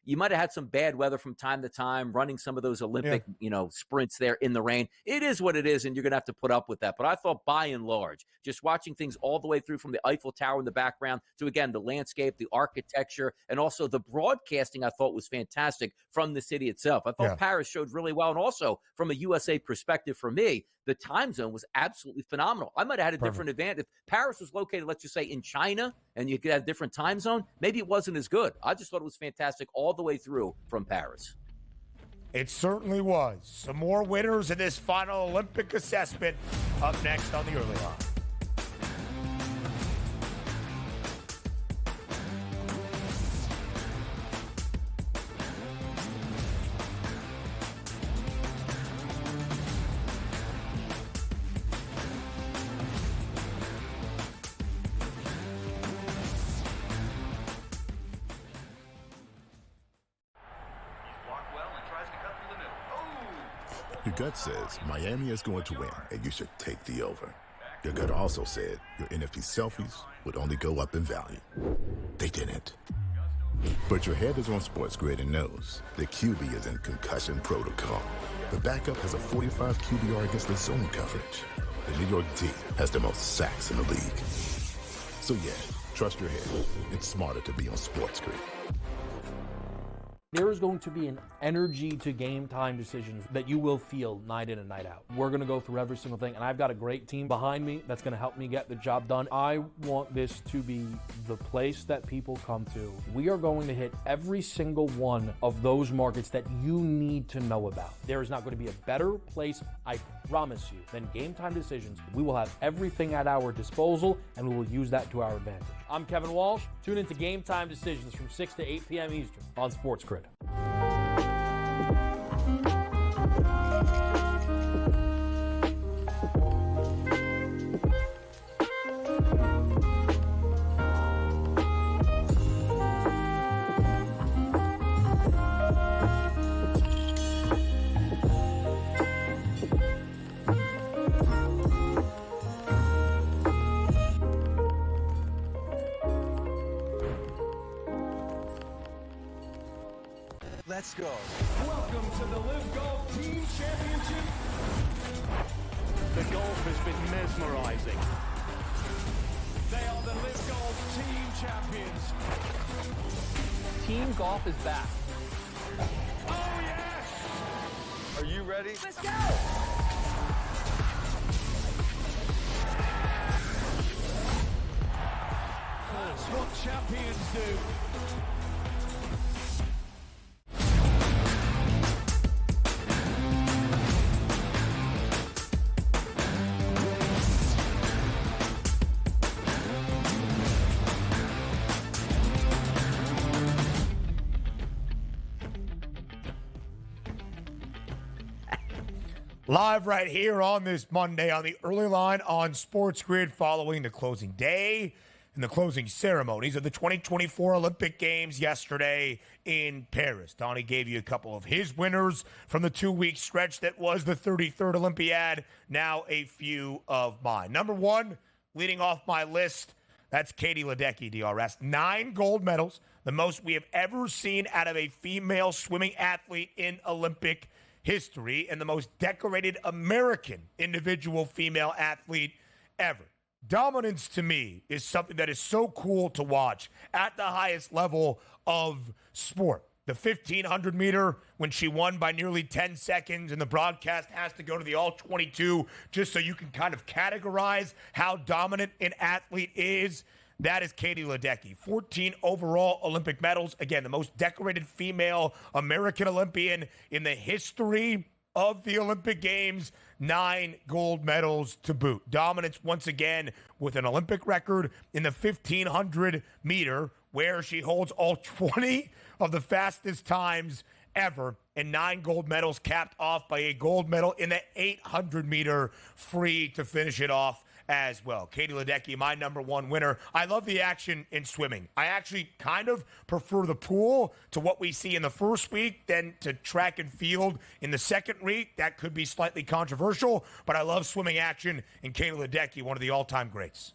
you might have had some bad weather from time to time, running some of those Olympic, sprints there in the rain. It is what it is, and you're going to have to put up with that. But I thought by and large, just watching things all the way through from the Eiffel Tower in the background to, again, the landscape, the architecture, and also the broadcasting, I thought was fantastic from the city itself. I thought Paris showed really well. And also from a USA perspective for me, the time zone was absolutely phenomenal. I might have had a different advantage. If Paris was located, let's just say, in China, and you could have a different time zone, maybe it wasn't as good. I just thought it was fantastic all the way through from Paris. It certainly was. Some more winners in this final Olympic assessment up next on the early line. Your gut says Miami is going to win, and you should take the over. Your gut also said your NFT selfies would only go up in value. They didn't. But your head is on SportsGrid and knows the QB is in concussion protocol. The backup has a 45 QBR against the zone coverage. The New York D has the most sacks in the league. So yeah, trust your head. It's smarter to be on SportsGrid. There is going to be an energy to game time decisions that you will feel night in and night out. We're going to go through every single thing, and I've got a great team behind me that's going to help me get the job done. I want this to be the place that people come to. We are going to hit every single one of those markets that you need to know about. There is not going to be a better place, I promise you, than Game Time Decisions. We will have everything at our disposal, and we will use that to our advantage. I'm Kevin Walsh. Tune into Game Time Decisions from 6 to 8 p.m. Eastern on SportsGrid. Let's go. Welcome to the Live Golf Team Championship. The golf has been mesmerizing. They are the Live Golf Team Champions. Team golf is back. Oh, yes! Are you ready? Let's go! That's what champions do. Live right here on this Monday on the early line on SportsGrid following the closing day and the closing ceremonies of the 2024 Olympic Games yesterday in Paris. Donnie gave you a couple of his winners from the 2-week stretch that was the 33rd Olympiad. Now a few of mine. Number one, leading off my list, that's Katie Ledecky, DRS. 9 gold medals, the most we have ever seen out of a female swimming athlete in Olympic history, and the most decorated American individual female athlete ever. Dominance to me is something that is so cool to watch at the highest level of sport. The 1,500 meter, when she won by nearly 10 seconds, and the broadcast has to go to the all-22 just so you can kind of categorize how dominant an athlete is. That is Katie Ledecky. 14 overall Olympic medals. Again, the most decorated female American Olympian in the history of the Olympic Games. 9 gold medals to boot. Dominance once again with an Olympic record in the 1,500 meter, where she holds all 20 of the fastest times ever, and 9 gold medals capped off by a gold medal in the 800 meter free to finish it off as well. Katie Ledecky, my number one winner. I love the action in swimming. I actually kind of prefer the pool to what we see in the first week than to track and field in the second week. That could be slightly controversial, but I love swimming action, and Katie Ledecky, one of the all-time greats.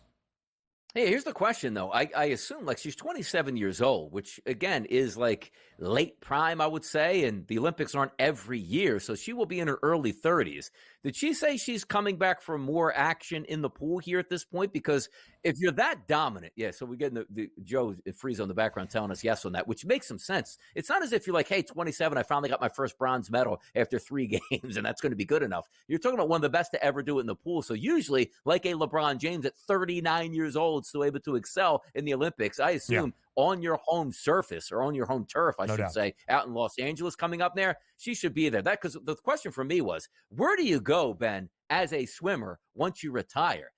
Hey, here's the question, though. I assume, like, she's 27 years old, which, again, is, like, late prime, I would say, and the Olympics aren't every year, so she will be in her early 30s. Did she say she's coming back for more action in the pool here at this point? Because if you're that dominant, yeah, so we're getting the Joe Freeze on the background telling us yes on that, which makes some sense. It's not as if you're like, hey, 27, I finally got my first bronze medal after 3 games, and that's going to be good enough. You're talking about one of the best to ever do it in the pool. So usually, like a LeBron James at 39 years old, still able to excel in the Olympics, I assume on your home surface, or on your home turf, I should say, out in Los Angeles coming up there, she should be there. That, because the question for me was, where do you go, Ben, as a swimmer once you retire?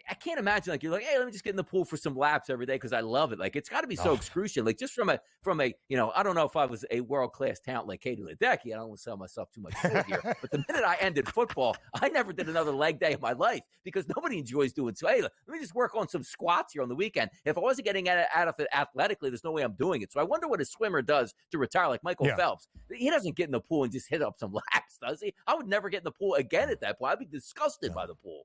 I can't imagine, like, you're like, hey, let me just get in the pool for some laps every day because I love it. Like, it's got to be so excruciating. Like, just from a, you know, I don't know if I was a world-class talent like Katie Ledecky. I don't want to sell myself too much short here. But the minute I ended football, I never did another leg day of my life because nobody enjoys doing so. Hey, let me just work on some squats here on the weekend. If I wasn't getting out of it athletically, there's no way I'm doing it. So I wonder what a swimmer does to retire, like Michael Phelps. He doesn't get in the pool and just hit up some laps, does he? I would never get in the pool again at that point. I'd be disgusted by the pool.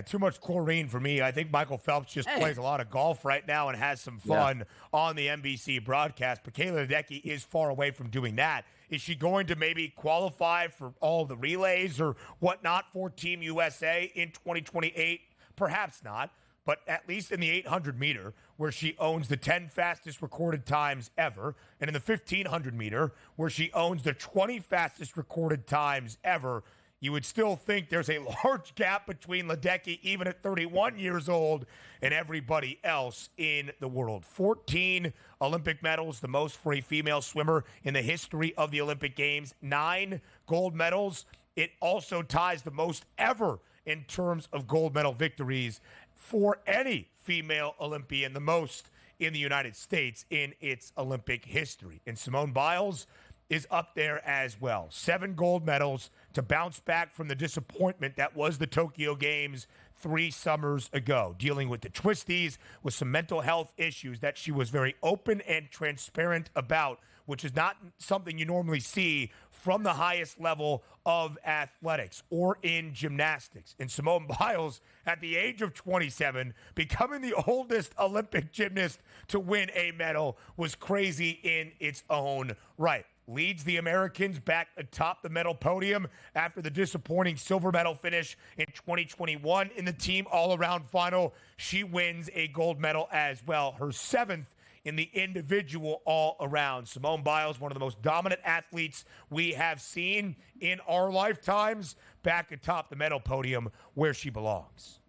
Too much chlorine for me. I think Michael Phelps just plays a lot of golf right now and has some fun on the NBC broadcast. But Katie Ledecky is far away from doing that. Is she going to maybe qualify for all the relays or whatnot for Team USA in 2028? Perhaps not. But at least in the 800 meter, where she owns the 10 fastest recorded times ever, and in the 1500 meter, where she owns the 20 fastest recorded times ever, you would still think there's a large gap between Ledecky, even at 31 years old, and everybody else in the world. 14 Olympic medals, the most for a female swimmer in the history of the Olympic Games. 9 gold medals. It also ties the most ever in terms of gold medal victories for any female Olympian, the most in the United States in its Olympic history. And Simone Biles is up there as well. 7 gold medals to bounce back from the disappointment that was the Tokyo Games 3 summers ago, dealing with the twisties, with some mental health issues that she was very open and transparent about, which is not something you normally see from the highest level of athletics or in gymnastics. And Simone Biles, at the age of 27, becoming the oldest Olympic gymnast to win a medal, was crazy in its own right. Leads the Americans back atop the medal podium after the disappointing silver medal finish in 2021 in the team all-around final. She wins a gold medal as well, her 7th in the individual all-around. Simone Biles, one of the most dominant athletes we have seen in our lifetimes, back atop the medal podium where she belongs.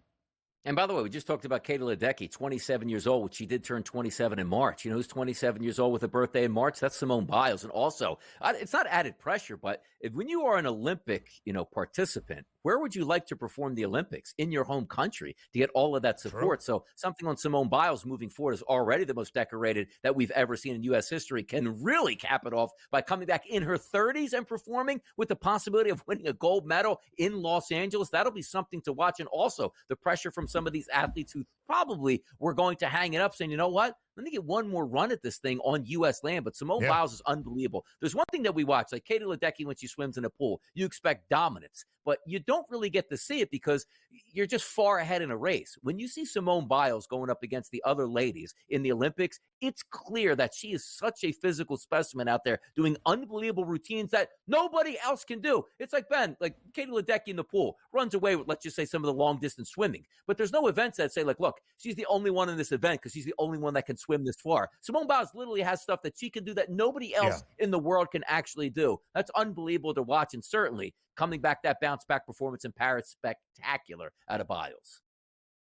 And by the way, we just talked about Katie Ledecky, 27 years old, which she did turn 27 in March. You know who's 27 years old with a birthday in March? That's Simone Biles. And also, it's not added pressure, but when you are an Olympic, participant, where would you like to perform the Olympics? In your home country to get all of that support. So something on Simone Biles moving forward is already the most decorated that we've ever seen in U.S. history, can really cap it off by coming back in her 30s and performing with the possibility of winning a gold medal in Los Angeles. That'll be something to watch. And also the pressure from some of these athletes who probably were going to hang it up saying, you know what? Let me get one more run at this thing on U.S. land. But Simone Biles is unbelievable. There's one thing that we watch, like Katie Ledecky when she swims in a pool, you expect dominance, but you don't really get to see it because you're just far ahead in a race. When you see Simone Biles going up against the other ladies in the Olympics, it's clear that she is such a physical specimen out there doing unbelievable routines that nobody else can do. It's like, Ben, like Katie Ledecky in the pool runs away with, let's just say, some of the long distance swimming. But there's no events that say, like, look, she's the only one in this event because she's the only one that can swim this far. Simone Biles literally has stuff that she can do that nobody else in the world can actually do. That's unbelievable to watch. And certainly coming back, that bounce back performance in Paris, spectacular out of Biles.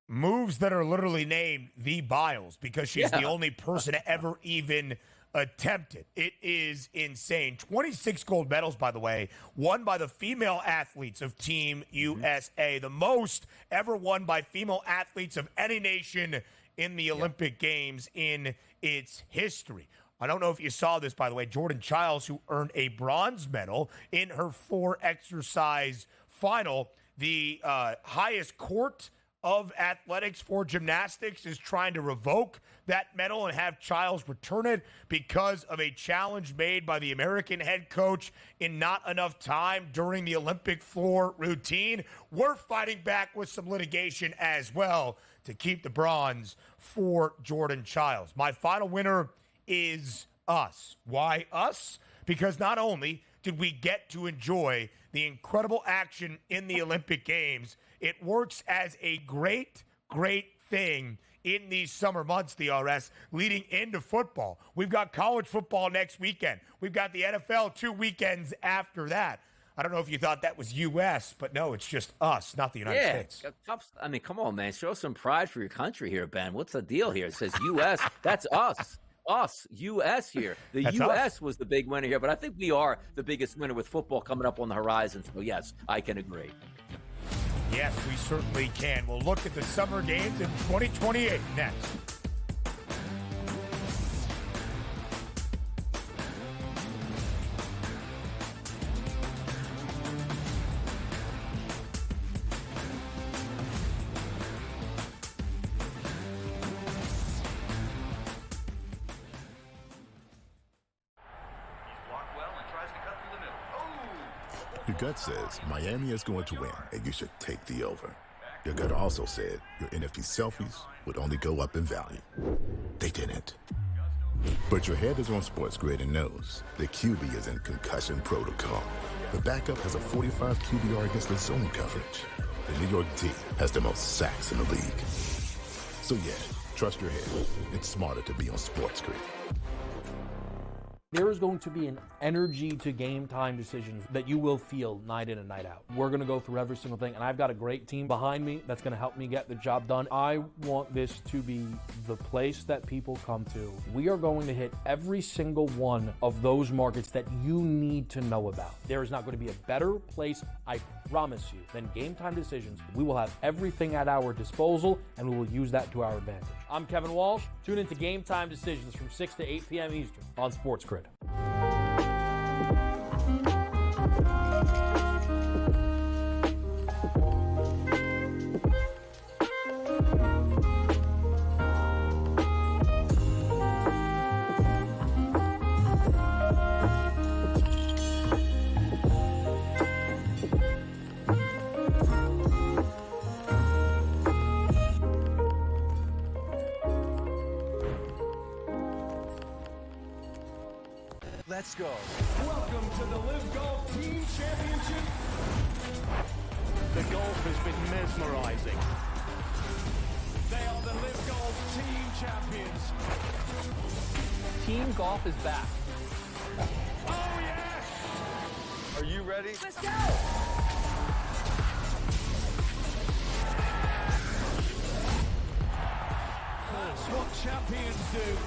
Moves that are literally named the Biles because she's the only person to ever even attempt it. It is insane. 26 gold medals, by the way, won by the female athletes of Team USA, the most ever won by female athletes of any nation in the Olympic Games in its history. I don't know if you saw this, by the way. Jordan Childs, who earned a bronze medal in her 4-exercise final, the highest court of athletics for gymnastics is trying to revoke that medal and have Childs return it because of a challenge made by the American head coach in not enough time during the Olympic floor routine. We're fighting back with some litigation as well to keep the bronze for Jordan Childs. My final winner is us. Why us? Because not only did we get to enjoy the incredible action in the Olympic Games, it works as a great, great thing in these summer months, DRS, leading into football. We've got college football next weekend. We've got the NFL 2 weekends after that. I don't know if you thought that was U.S., but no, it's just us, not the United States. I mean, come on, man. Show some pride for your country here, Ben. What's the deal here? It says U.S. That's us. Us, U.S. here. The U.S. was the big winner here, but I think we are the biggest winner with football coming up on the horizon. So, yes, I can agree. Yes, we certainly can. We'll look at the Summer Games in 2028 next. Your gut says Miami is going to win, and you should take the over. Your gut also said your NFT selfies would only go up in value. They didn't. But your head is on SportsGrid and knows the QB is in concussion protocol. The backup has a 45 QBR against the zone coverage. The New York D has the most sacks in the league. So yeah, trust your head. It's smarter to be on SportsGrid. There is going to be an energy to game time decisions that you will feel night in and night out. We're going to go through every single thing, and I've got a great team behind me that's going to help me get the job done. I want this to be the place that people come to. We are going to hit every single one of those markets that you need to know about. There is not going to be a better place, I promise you, than Game Time Decisions. We will have everything at our disposal, and we will use that to our advantage. I'm Kevin Walsh. Tune into Game Time Decisions from 6 to 8 p.m. Eastern on SportsGrid. Let's go. Welcome to the Live Golf Team Championship. The golf has been mesmerizing. They are the Live Golf Team Champions. Team golf is back. Oh, yes! Are you ready? Let's go! That's what champions do.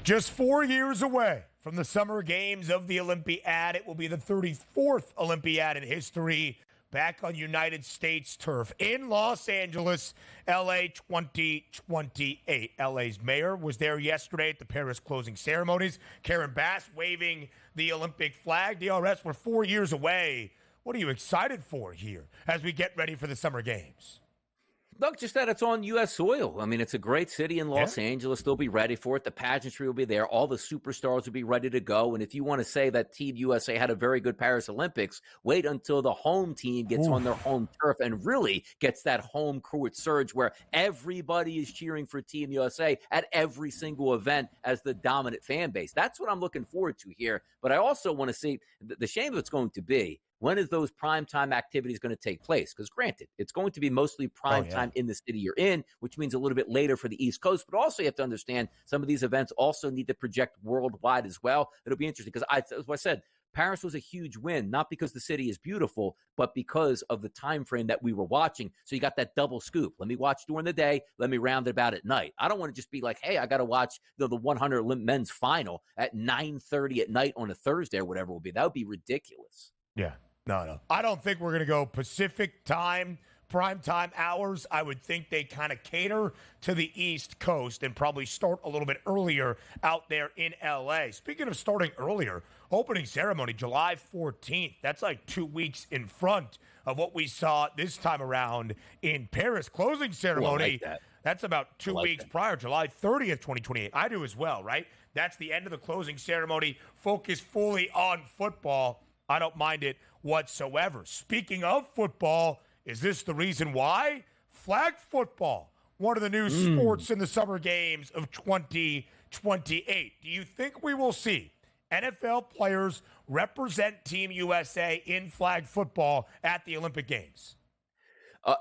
Just 4 years away from the Summer Games of the Olympiad. It will be the 34th Olympiad in history back on United States turf in Los Angeles, LA 2028. LA's mayor was there yesterday at the Paris closing ceremonies. Karen Bass waving the Olympic flag. DRS, we're 4 years away. What are you excited for here as we get ready for the Summer Games? Look, just that it's on U.S. soil. I mean, it's a great city in Los Angeles. They'll be ready for it. The pageantry will be there. All the superstars will be ready to go. And if you want to say that Team USA had a very good Paris Olympics, wait until the home team gets on their home turf and really gets that home court surge where everybody is cheering for Team USA at every single event as the dominant fan base. That's what I'm looking forward to here. But I also want to see the shame of it's going to be, when is those primetime activities going to take place? Because granted, it's going to be mostly primetime in the city you're in, which means a little bit later for the East Coast. But also you have to understand some of these events also need to project worldwide as well. It'll be interesting because, as I said, Paris was a huge win, not because the city is beautiful, but because of the time frame that we were watching. So you got that double scoop. Let me watch during the day. Let me round it about at night. I don't want to just be like, hey, I got to watch the 100 men's final at 9:30 at night on a Thursday or whatever it will be. That would be ridiculous. Yeah. No. I don't think we're going to go Pacific time, prime time hours. I would think they kind of cater to the East Coast and probably start a little bit earlier out there in LA. Speaking of starting earlier, opening ceremony, July 14th. That's like 2 weeks in front of what we saw this time around in Paris. Closing ceremony, that's about 2 weeks prior, July 30th, 2028. I do as well, right? That's the end of the closing ceremony. Focus fully on football. I don't mind it whatsoever. Speaking of football, is this the reason why? Flag football, one of the new sports in the Summer Games of 2028. Do you think we will see NFL players represent Team USA in flag football at the Olympic Games?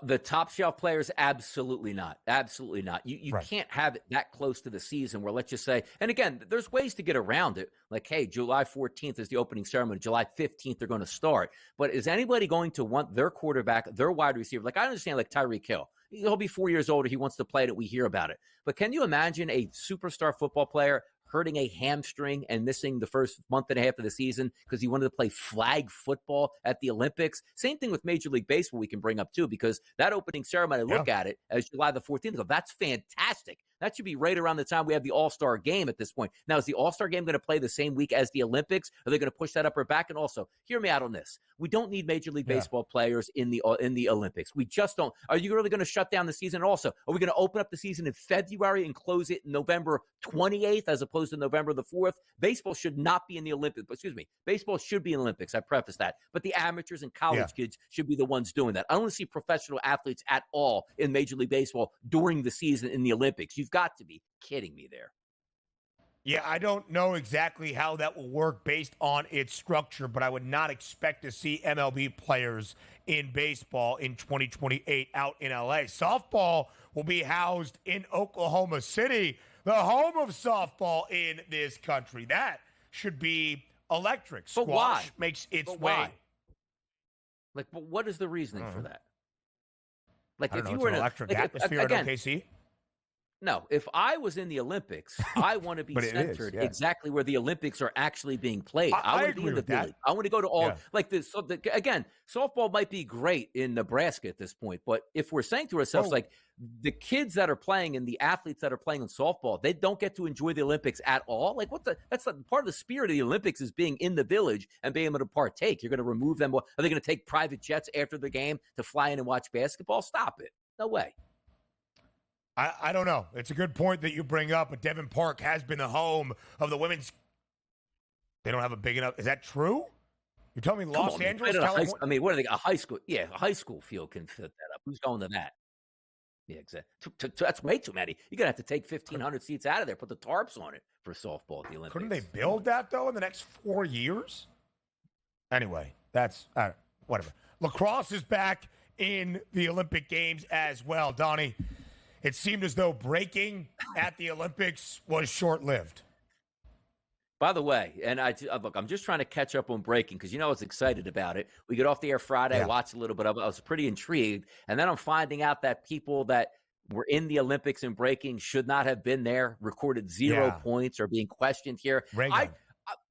The top shelf players, absolutely not. Absolutely not. You can't have it that close to the season where, let's just say, and again, there's ways to get around it. Like, hey, July 14th is the opening ceremony. July 15th, they're going to start. But is anybody going to want their quarterback, their wide receiver? Like, I understand, like Tyreek Hill. He'll be 4 years older. He wants to play it. We hear about it. But can you imagine a superstar football player hurting a hamstring and missing the first month and a half of the season because he wanted to play flag football at the Olympics? Same thing with Major League Baseball we can bring up too, because that opening ceremony, look at it as July the 14th. That's fantastic. That should be right around the time we have the All-Star game at this point. Now, is the All-Star game going to play the same week as the Olympics? Are they going to push that up or back? And also, hear me out on this. We don't need Major League Baseball players in the Olympics. We just don't. Are you really going to shut down the season? Also, are we going to open up the season in February and close it November 28th as opposed to November the 4th? Baseball should not be in the Olympics. Excuse me. Baseball should be in the Olympics. I preface that. But the amateurs and college kids should be the ones doing that. I don't see professional athletes at all in Major League Baseball during the season in the Olympics. You've got to be kidding me there. Yeah, I don't know exactly how that will work based on its structure, but I would not expect to see MLB players in baseball in 2028 out in LA. Softball will be housed in Oklahoma City, the home of softball in this country. That should be electric. Squash why? Makes its way. Why? Like, but what is the reasoning for that? Like, if you were an electric atmosphere in OKC. No, if I was in the Olympics, I want to be centered exactly where the Olympics are actually being played. I want to be in the village. I want to go to all like this. So again, softball might be great in Nebraska at this point, but if we're saying to ourselves, like the kids that are playing and the athletes that are playing in softball, they don't get to enjoy the Olympics at all. Like that's part of the spirit of the Olympics is being in the village and being able to partake. You're going to remove them. Are they going to take private jets after the game to fly in and watch basketball? Stop it. No way. I don't know. It's a good point that you bring up, but Devon Park has been the home of the women's. They don't have a big enough. Is that true? You're telling me Los Angeles, California? I mean, what are they? A high school? Yeah, a high school field can fit that up. Who's going to that? Yeah, exactly. That's way too many. You're going to have to take 1,500 seats out of there, put the tarps on it for softball at the Olympics. Couldn't they build that, though, in the next 4 years? Anyway, that's whatever. Lacrosse is back in the Olympic Games as well, Donnie. It seemed as though breaking at the Olympics was short-lived. By the way, and look, I'm just trying to catch up on breaking because, I was excited about it. We get off the air Friday, I watched a little bit of it. I was pretty intrigued. And then I'm finding out that people that were in the Olympics in breaking, should not have been there, recorded 0 points, are being questioned here.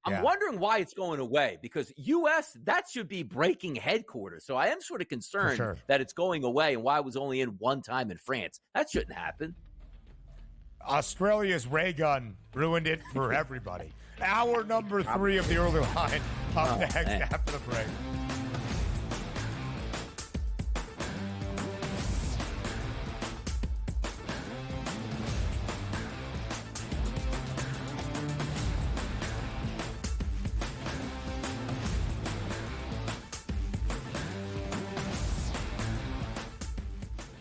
I'm wondering why it's going away, because U.S., that should be breaking headquarters. So I am sort of concerned that it's going away and why it was only in one time in France. That shouldn't happen. Australia's ray gun ruined it for everybody. Hour number 3 of the early line up next after the break.